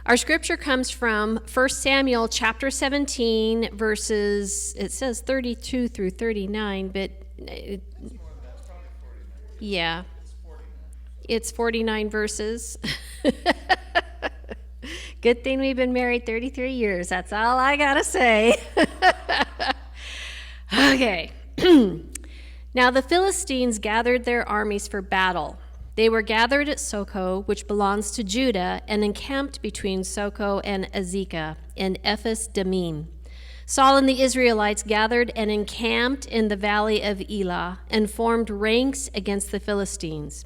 Our scripture comes from 1 Samuel chapter 17, verses, it says 32 through 39, but yeah, it's 49 verses. Good thing we've been married 33 years. That's all I gotta say. Okay. Now the Philistines gathered their armies for battle. They were gathered at Socoh, which belongs to Judah, and encamped between Socoh and Azekah in Ephes Dammim. Saul and the Israelites gathered and encamped in the valley of Elah and formed ranks against the Philistines.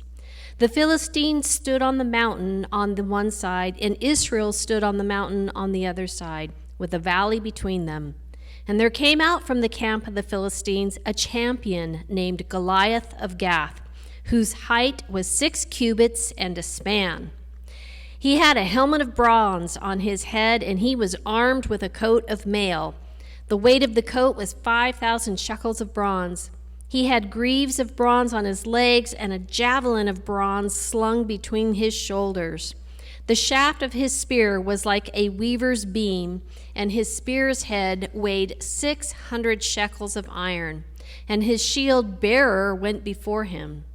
The Philistines stood on the mountain on the one side, and Israel stood on the mountain on the other side, with a valley between them. And there came out from the camp of the Philistines a champion named Goliath of Gath, whose height was 6 cubits and a span. He had a helmet of bronze on his head, and he was armed with a coat of mail. The weight of the coat was 5,000 shekels of bronze. He had greaves of bronze on his legs and a javelin of bronze slung between his shoulders. The shaft of his spear was like a weaver's beam, and his spear's head weighed 600 shekels of iron, and his shield bearer went before him.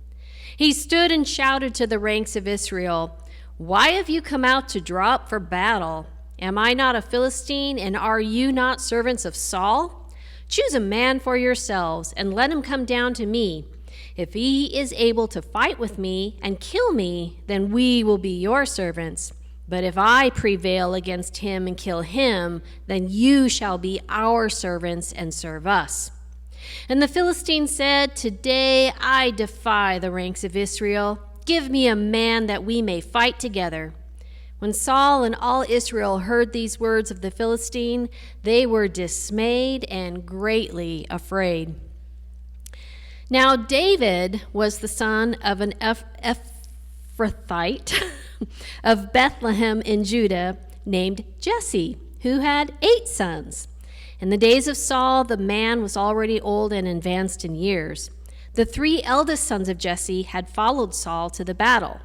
He stood and shouted to the ranks of Israel, "Why have you come out to draw up for battle? Am I not a Philistine, and are you not servants of Saul? Choose a man for yourselves, and let him come down to me. If he is able to fight with me and kill me, then we will be your servants. But if I prevail against him and kill him, then you shall be our servants and serve us." And the Philistine said, "Today I defy the ranks of Israel. Give me a man that we may fight together." When Saul and all Israel heard these words of the Philistine, they were dismayed and greatly afraid. Now David was the son of an Ephrathite of Bethlehem in Judah named Jesse, who had 8 sons. In the days of Saul, the man was already old and advanced in years. The 3 eldest sons of Jesse had followed Saul to the battle.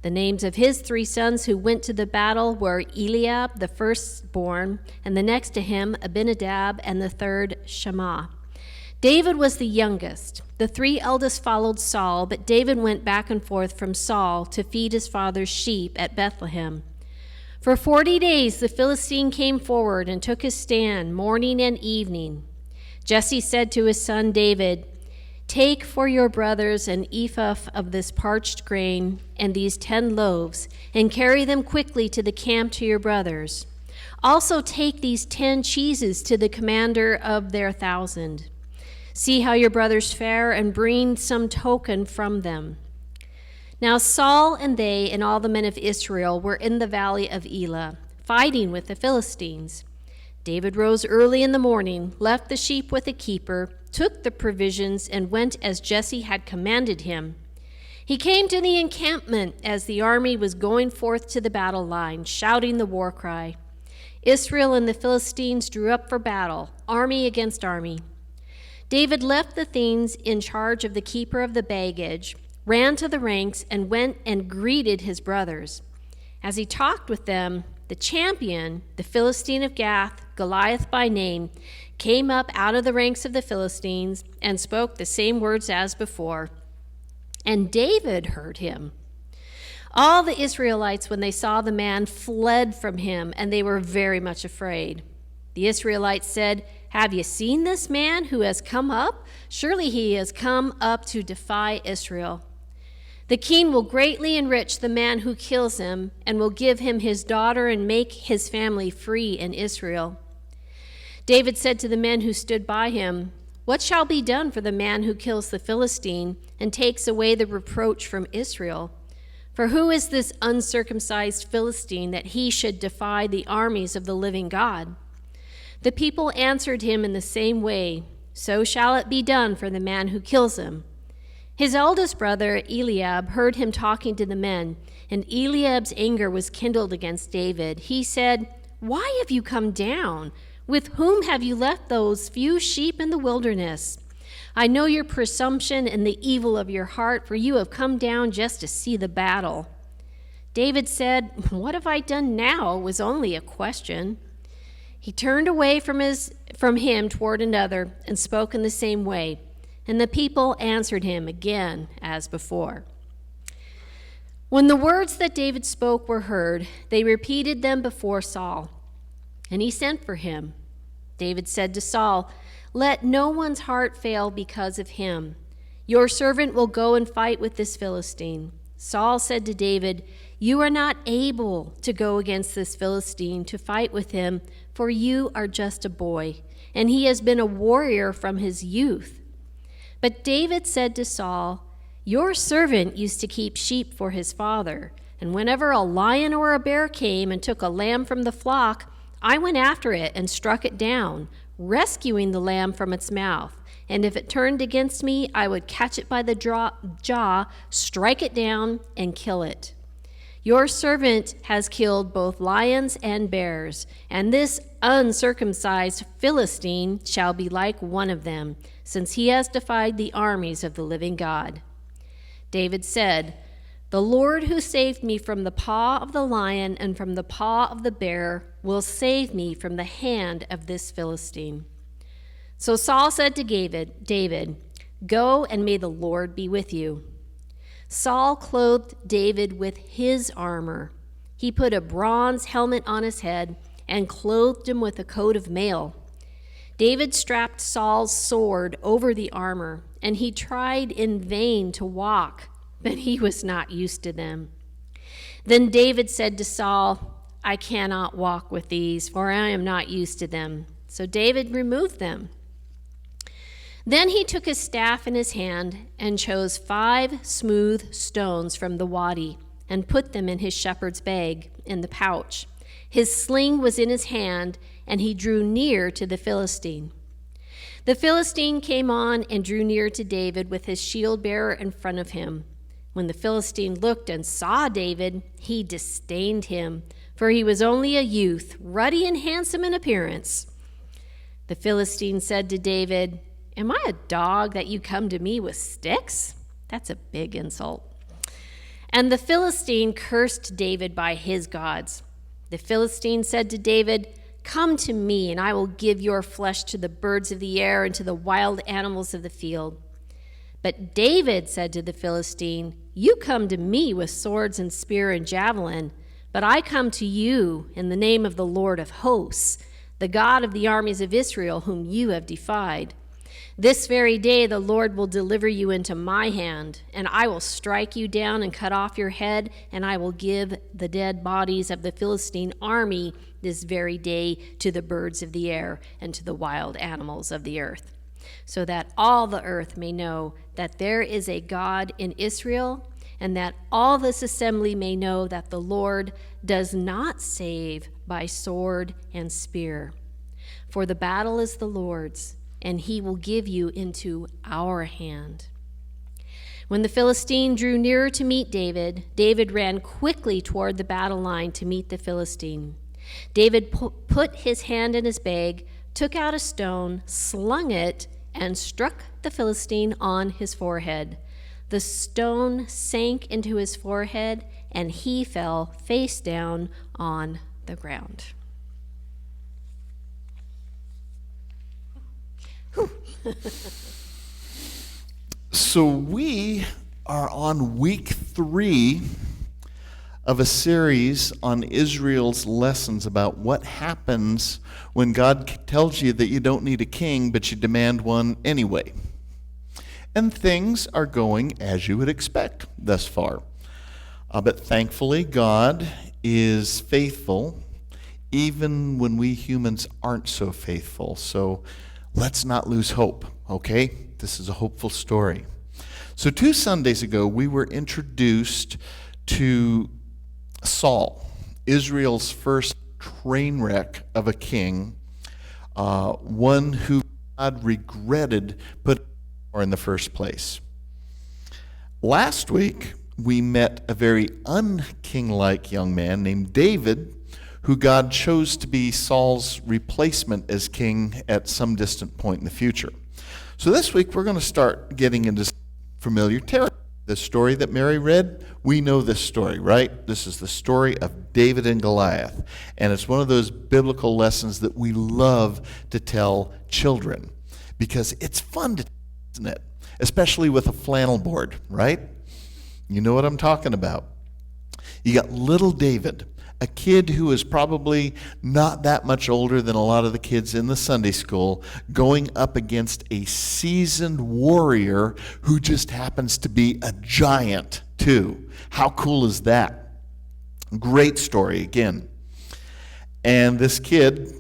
The names of his 3 sons who went to the battle were Eliab, the firstborn, and the next to him Abinadab, and the third Shammah. David was the youngest. The 3 eldest followed Saul, but David went back and forth from Saul to feed his father's sheep at Bethlehem. For 40 days the Philistine came forward and took his stand morning and evening. Jesse said to his son David, "Take for your brothers an ephah of this parched grain and these 10 loaves, and carry them quickly to the camp to your brothers. Also take these 10 cheeses to the commander of their 1,000. See how your brothers fare, and bring some token from them." Now Saul and they and all the men of Israel were in the valley of Elah, fighting with the Philistines. David rose early in the morning, left the sheep with a keeper, took the provisions, and went as Jesse had commanded him. He came to the encampment as the army was going forth to the battle line, shouting the war cry. Israel and the Philistines drew up for battle, army against army. David left the things in charge of the keeper of the baggage, ran to the ranks, and went and greeted his brothers. As he talked with them, the champion, the Philistine of Gath, Goliath by name, came up out of the ranks of the Philistines and spoke the same words as before. And David heard him. All the Israelites, when they saw the man, fled from him, and they were very much afraid. The Israelites said, "Have you seen this man who has come up? Surely he has come up to defy Israel. The king will greatly enrich the man who kills him, and will give him his daughter and make his family free in Israel." David said to the men who stood by him, "What shall be done for the man who kills the Philistine and takes away the reproach from Israel? For who is this uncircumcised Philistine that he should defy the armies of the living God?" The people answered him in the same way, "So shall it be done for the man who kills him." His eldest brother, Eliab, heard him talking to the men, and Eliab's anger was kindled against David. He said, "Why have you come down? With whom have you left those few sheep in the wilderness? I know your presumption and the evil of your heart, for you have come down just to see the battle." David said, "What have I done now?" was only a question. He turned away from him toward another and spoke in the same way, and the people answered him again as before. When the words that David spoke were heard, they repeated them before Saul, and he sent for him. David said to Saul, "Let no one's heart fail because of him. Your servant will go and fight with this Philistine." Saul said to David, "You are not able to go against this Philistine to fight with him, for you are just a boy, and he has been a warrior from his youth." But David said to Saul, "Your servant used to keep sheep for his father, and whenever a lion or a bear came and took a lamb from the flock, I went after it and struck it down, rescuing the lamb from its mouth. And if it turned against me, I would catch it by the jaw, strike it down, and kill it. Your servant has killed both lions and bears, and this uncircumcised Philistine shall be like one of them, since he has defied the armies of the living God." David said, "The Lord who saved me from the paw of the lion and from the paw of the bear will save me from the hand of this Philistine." So Saul said to David, "Go, and may the Lord be with you." Saul clothed David with his armor. He put a bronze helmet on his head and clothed him with a coat of mail. David strapped Saul's sword over the armor, and he tried in vain to walk, but he was not used to them. Then David said to Saul, "I cannot walk with these, for I am not used to them." So David removed them. Then he took his staff in his hand and chose 5 smooth stones from the wadi and put them in his shepherd's bag in the pouch. His sling was in his hand, and he drew near to the Philistine. The Philistine came on and drew near to David with his shield bearer in front of him. When the Philistine looked and saw David, he disdained him, for he was only a youth, ruddy and handsome in appearance. The Philistine said to David, "Am I a dog that you come to me with sticks?" That's a big insult. And the Philistine cursed David by his gods. The Philistine said to David, "Come to me, and I will give your flesh to the birds of the air and to the wild animals of the field." But David said to the Philistine, "You come to me with swords and spear and javelin, but I come to you in the name of the Lord of hosts, the God of the armies of Israel, whom you have defied. This very day the Lord will deliver you into my hand, and I will strike you down and cut off your head, and I will give the dead bodies of the Philistine army this very day to the birds of the air and to the wild animals of the earth, so that all the earth may know that there is a God in Israel, and that all this assembly may know that the Lord does not save by sword and spear. For the battle is the Lord's, and he will give you into our hand." When the Philistine drew nearer to meet David, David ran quickly toward the battle line to meet the Philistine. David put his hand in his bag, took out a stone, slung it, and struck the Philistine on his forehead. The stone sank into his forehead, and he fell face down on the ground. So we are on week 3 of a series on Israel's lessons about what happens when God tells you that you don't need a king, but you demand one anyway. And things are going as you would expect thus far. But thankfully, God is faithful even when we humans aren't so faithful. So let's not lose hope, okay? This is a hopeful story. So 2 Sundays ago, we were introduced to Saul, Israel's first train wreck of a king, one who God regretted putting in the first place. Last week, we met a very unking-like young man named David, who God chose to be Saul's replacement as king at some distant point in the future. So this week, we're going to start getting into familiar territory. The story that Mary read, we know this story, right? This is the story of David and Goliath. And it's one of those biblical lessons that we love to tell children because it's fun to tell, isn't it? Especially with a flannel board, right? You know what I'm talking about. You got little David, a kid who is probably not that much older than a lot of the kids in the Sunday school, going up against a seasoned warrior who just happens to be a giant, too. How cool is that? Great story, again. And this kid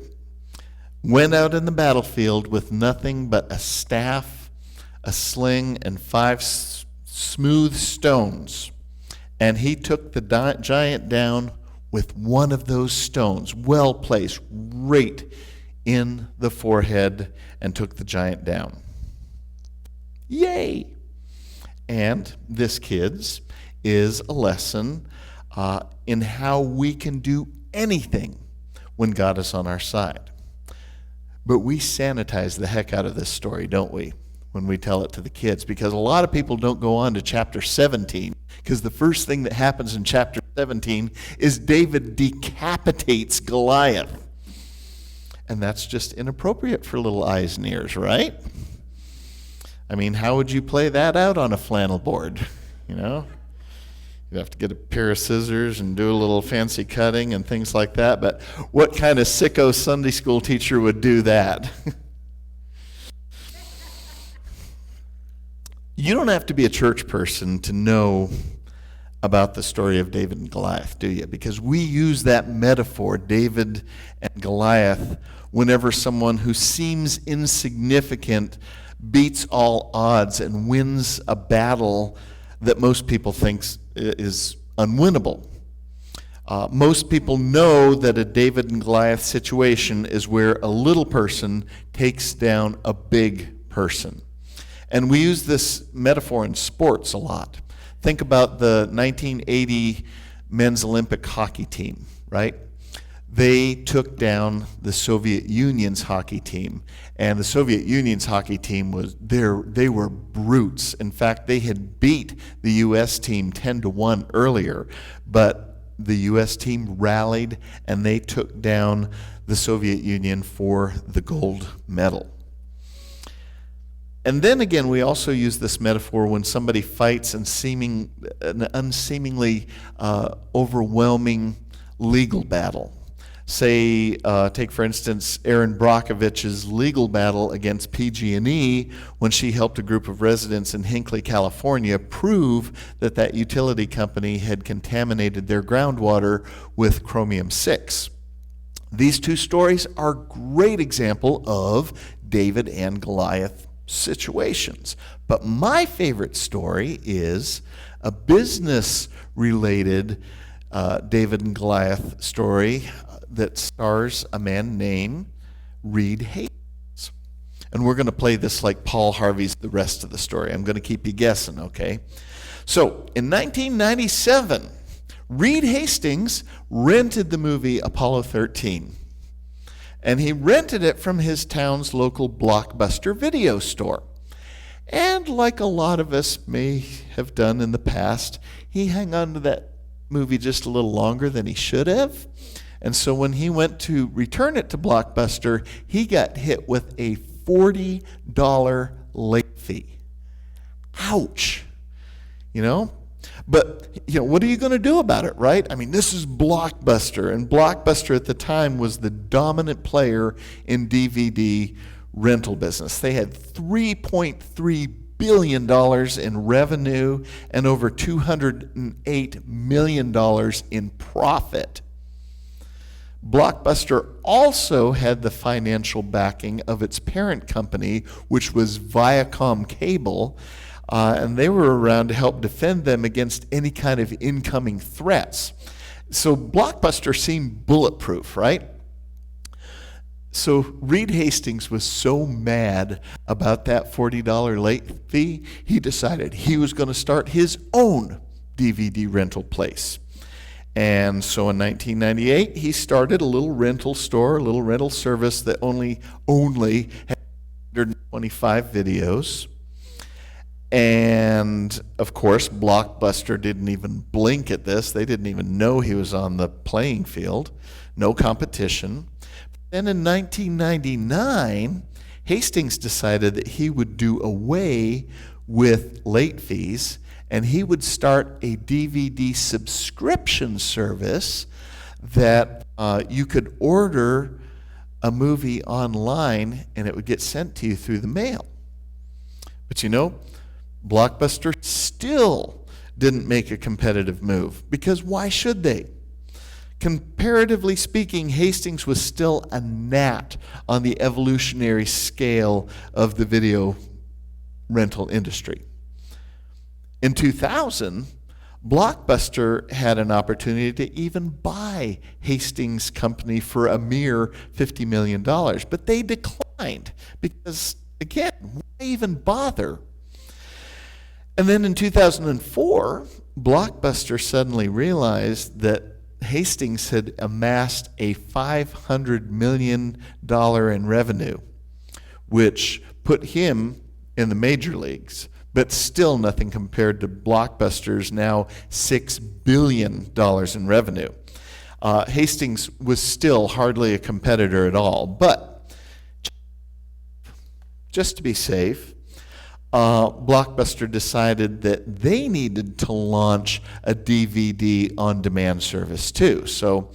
went out in the battlefield with nothing but a staff, a sling, and 5 smooth stones. And he took the giant down with one of those stones, well placed, right in the forehead, and took the giant down. Yay! And this, kids, is a lesson in how we can do anything when God is on our side. But we sanitize the heck out of this story, don't we, when we tell it to the kids? Because a lot of people don't go on to chapter 17, because the first thing that happens in chapter 17 is David decapitates Goliath. And that's just inappropriate for little eyes and ears, right? I mean, how would you play that out on a flannel board? You know? You'd have to get a pair of scissors and do a little fancy cutting and things like that. But what kind of sicko Sunday school teacher would do that? You don't have to be a church person to know about the story of David and Goliath, do you? Because we use that metaphor, David and Goliath, whenever someone who seems insignificant beats all odds and wins a battle that most people think is unwinnable. Most people know that a David and Goliath situation is where a little person takes down a big person. And we use this metaphor in sports a lot. Think about the 1980 men's Olympic hockey team, right? They took down the Soviet Union's hockey team. And the Soviet Union's hockey team they were brutes. In fact, they had beat the U.S. team 10-1 earlier. But the U.S. team rallied and they took down the Soviet Union for the gold medal. And then again, we also use this metaphor when somebody fights an unseemingly overwhelming legal battle. Say, take for instance, Erin Brockovich's legal battle against PG&E when she helped a group of residents in Hinckley, California, prove that utility company had contaminated their groundwater with chromium-6. These two stories are a great example of David and Goliath situations. But my favorite story is a business-related David and Goliath story that stars a man named Reed Hastings. And we're going to play this like Paul Harvey's The Rest of the Story. I'm going to keep you guessing, okay? So, in 1997, Reed Hastings rented the movie Apollo 13. And he rented it from his town's local Blockbuster video store. And like a lot of us may have done in the past, he hung on to that movie just a little longer than he should have. And so when he went to return it to Blockbuster, he got hit with a $40 late fee. Ouch. You know? But, what are you going to do about it, right? I mean, this is Blockbuster, and Blockbuster at the time was the dominant player in DVD rental business. They had $3.3 billion in revenue and over $208 million in profit. Blockbuster also had the financial backing of its parent company, which was Viacom Cable, and they were around to help defend them against any kind of incoming threats. So Blockbuster seemed bulletproof, right? So Reed Hastings was so mad about that $40 late fee, he decided he was going to start his own DVD rental place. And so in 1998, he started a little rental store, a little rental service that only had 125 videos. And of course, Blockbuster didn't even blink at this. They didn't even know he was on the playing field. No competition. Then in 1999, Hastings decided that he would do away with late fees and he would start a DVD subscription service that you could order a movie online and it would get sent to you through the mail. But you know, Blockbuster still didn't make a competitive move, because why should they? Comparatively speaking, Hastings was still a gnat on the evolutionary scale of the video rental industry. In 2000, Blockbuster had an opportunity to even buy Hastings' company for a mere $50 million, but they declined because, again, why even bother? And then in 2004, Blockbuster suddenly realized that Hastings had amassed a $500 million in revenue, which put him in the major leagues, but still nothing compared to Blockbuster's now $6 billion in revenue. Hastings was still hardly a competitor at all, but just to be safe, Blockbuster decided that they needed to launch a DVD on-demand service too. So,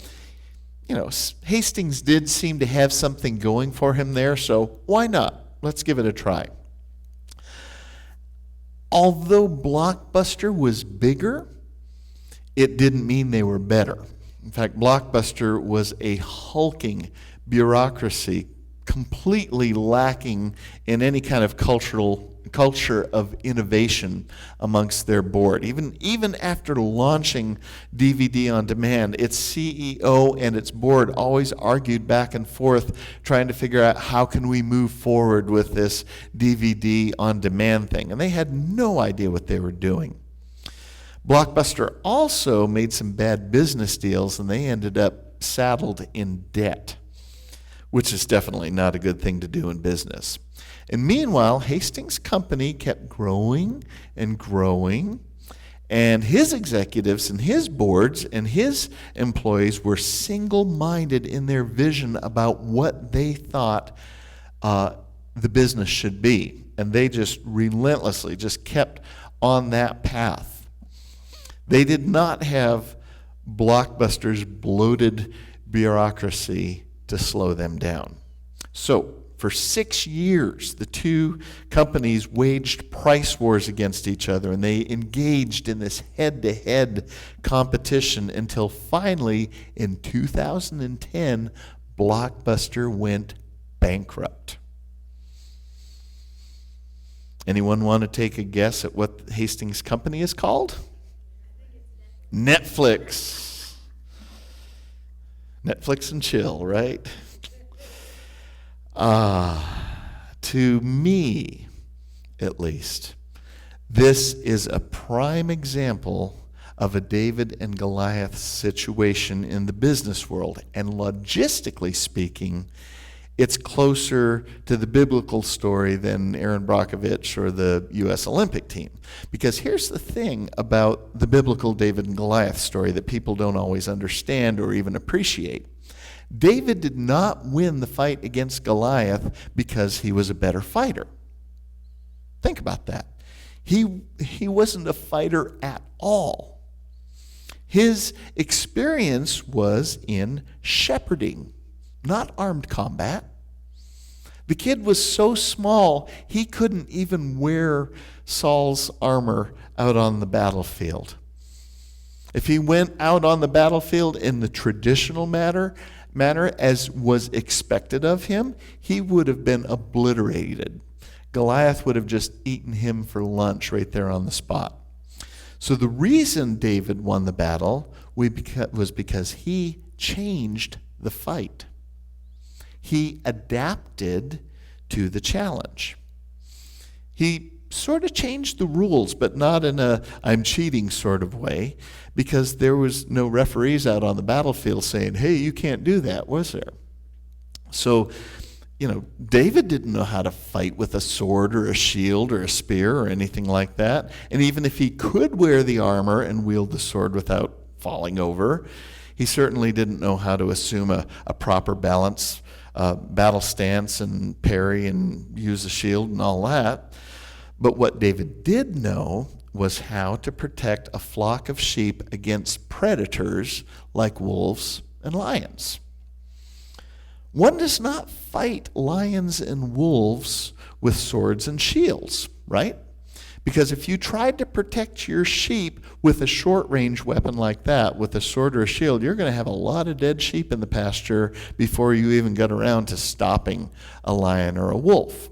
you know, Hastings did seem to have something going for him there, so why not? Let's give it a try. Although Blockbuster was bigger, it didn't mean they were better. In fact, Blockbuster was a hulking bureaucracy, completely lacking in any kind of culture of innovation amongst their board. Even after launching DVD on demand, its CEO and its board always argued back and forth trying to figure out how can we move forward with this DVD on demand thing. And they had no idea what they were doing. Blockbuster also made some bad business deals and they ended up saddled in debt, which is definitely not a good thing to do in business. And meanwhile, Hastings' company kept growing and growing, and his executives and his boards and his employees were single-minded in their vision about what they thought the business should be. And they just relentlessly just kept on that path. They did not have Blockbuster's bloated bureaucracy to slow them down. So, for 6 years, the two companies waged price wars against each other, and they engaged in this head-to-head competition until finally, in 2010, Blockbuster went bankrupt. Anyone want to take a guess at what Hastings' company is called? Netflix. Netflix and chill, right? To me, at least, this is a prime example of a David and Goliath situation in the business world. And logistically speaking, it's closer to the biblical story than Aaron Brockovich or the U.S. Olympic team. Because here's the thing about the biblical David and Goliath story that people don't always understand or even appreciate. David did not win the fight against Goliath because he was a better fighter. Think about that. He wasn't a fighter at all. His experience was in shepherding, not armed combat. The kid was so small, he couldn't even wear Saul's armor out on the battlefield. If he went out on the battlefield in the traditional manner, as was expected of him, he would have been obliterated. Goliath would have just eaten him for lunch right there on the spot. So the reason David won the battle was because he changed the fight. He adapted to the challenge. He sort of changed the rules, but not in a I'm cheating sort of way, because there was no referees out on the battlefield saying, hey, you can't do that, was there? So David didn't know how to fight with a sword or a shield or a spear or anything like that. And even if he could wear the armor and wield the sword without falling over, he certainly didn't know how to assume a proper balance, battle stance and parry and use a shield and all that. But what David did know was how to protect a flock of sheep against predators like wolves and lions. One does not fight lions and wolves with swords and shields, right? Because if you tried to protect your sheep with a short-range weapon like that, with a sword or a shield, you're going to have a lot of dead sheep in the pasture before you even get around to stopping a lion or a wolf.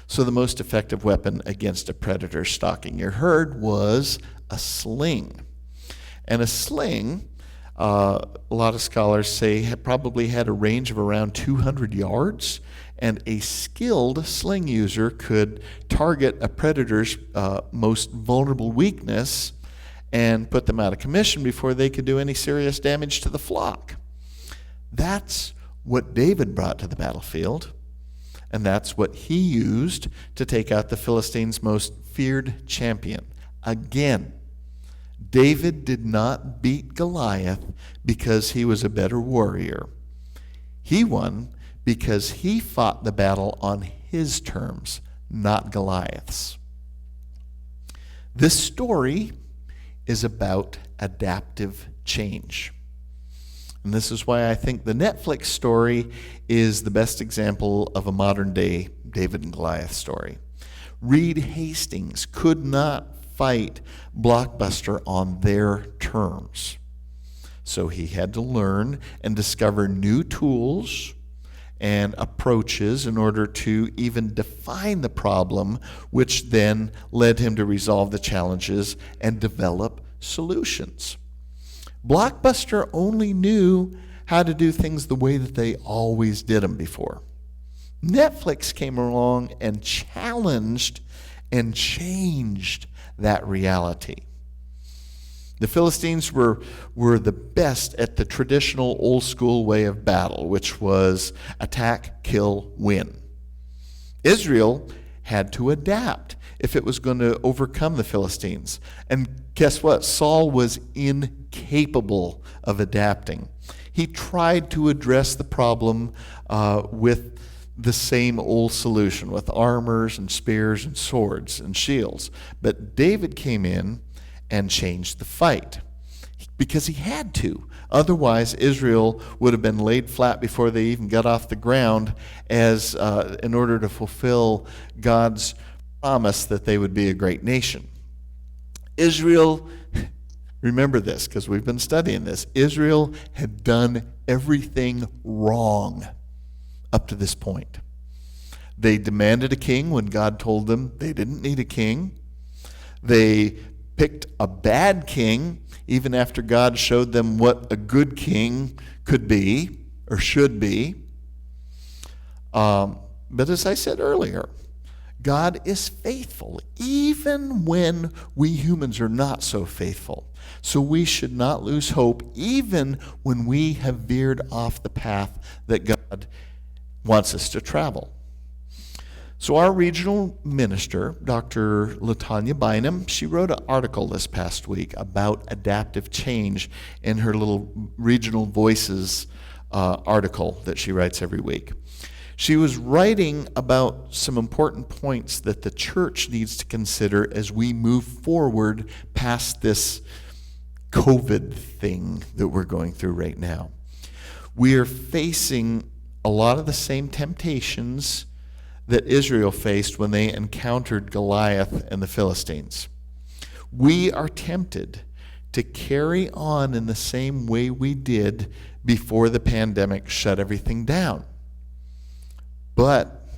So the most effective weapon against a predator stalking your herd was a sling. And a sling, a lot of scholars say, probably had a range of around 200 yards, and a skilled sling user could target a predator's most vulnerable weakness and put them out of commission before they could do any serious damage to the flock. That's what David brought to the battlefield, and that's what he used to take out the Philistines' most feared champion. Again, David did not beat Goliath because he was a better warrior. He won because he fought the battle on his terms, not Goliath's. This story is about adaptive change. And this is why I think the Netflix story is the best example of a modern-day David and Goliath story. Reed Hastings could not fight Blockbuster on their terms. So he had to learn and discover new tools and approaches in order to even define the problem, which then led him to resolve the challenges and develop solutions. Blockbuster only knew how to do things the way that they always did them before. Netflix came along and challenged and changed that reality. The Philistines were the best at the traditional old school way of battle, which was attack, kill, win. Israel had to adapt if it was going to overcome the Philistines. And guess what? Saul was incapable of adapting. He tried to address the problem with the same old solution, with armors and spears and swords and shields. But David came in and changed the fight because he had to. Otherwise, Israel would have been laid flat before they even got off the ground as in order to fulfill God's promise that they would be a great nation. Israel, remember this because we've been studying this, Israel had done everything wrong up to this point. They demanded a king when God told them they didn't need a king. They picked a bad king even after God showed them what a good king could be or should be. But as I said earlier, God is faithful even when we humans are not so faithful. So we should not lose hope even when we have veered off the path that God wants us to travel. So our regional minister, Dr. Latanya Bynum, she wrote an article this past week about adaptive change in her little Regional Voices article that she writes every week. She was writing about some important points that the church needs to consider as we move forward past this COVID thing that we're going through right now. We are facing a lot of the same temptations that Israel faced when they encountered Goliath and the Philistines. We are tempted to carry on in the same way we did before the pandemic shut everything down. But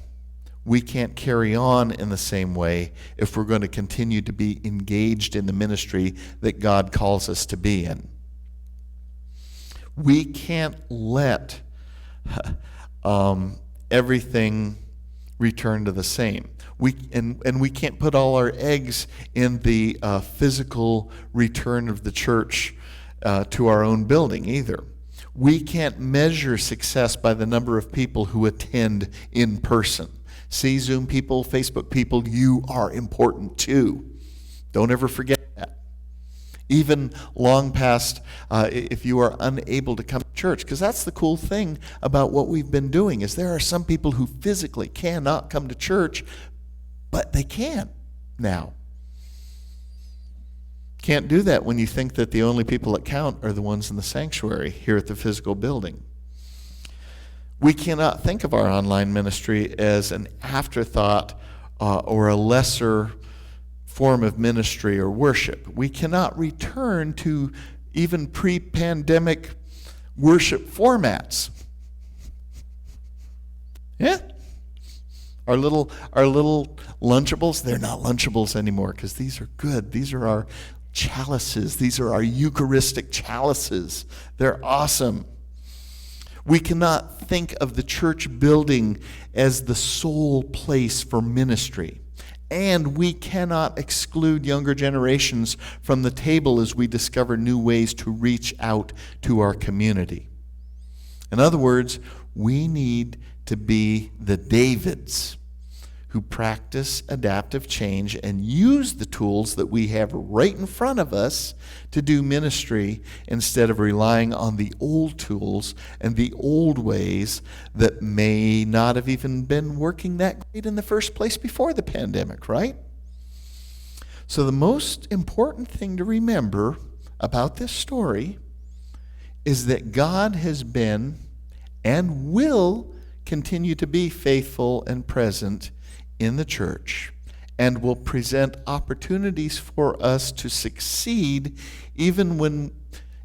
we can't carry on in the same way if we're going to continue to be engaged in the ministry that God calls us to be in. We can't let everything return to the same. We can't put all our eggs in the physical return of the church to our own building either. We can't measure success by the number of people who attend in person. See, Zoom people, Facebook people, you are important too. Don't ever forget that. Even long past if you are unable to come to church, because that's the cool thing about what we've been doing, is there are some people who physically cannot come to church, but they can now. Can't do that when you think that the only people that count are the ones in the sanctuary here at the physical building. We cannot think of our online ministry as an afterthought or a lesser form of ministry or worship. We cannot return to even pre-pandemic worship formats. Yeah. Our little Lunchables, they're not Lunchables anymore because these are good. These are our chalices. These are our Eucharistic chalices. They're awesome. We cannot think of the church building as the sole place for ministry. And we cannot exclude younger generations from the table as we discover new ways to reach out to our community. In other words, we need to be the Davids who practice adaptive change and use the tools that we have right in front of us to do ministry instead of relying on the old tools and the old ways that may not have even been working that great in the first place before the pandemic, right? So the most important thing to remember about this story is that God has been and will continue to be faithful and present in the church and will present opportunities for us to succeed even when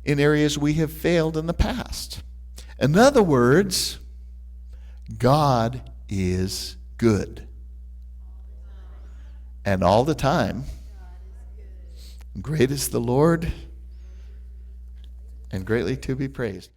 in areas we have failed in the past. In other words, God is good. And all the time. Great is the Lord and greatly to be praised.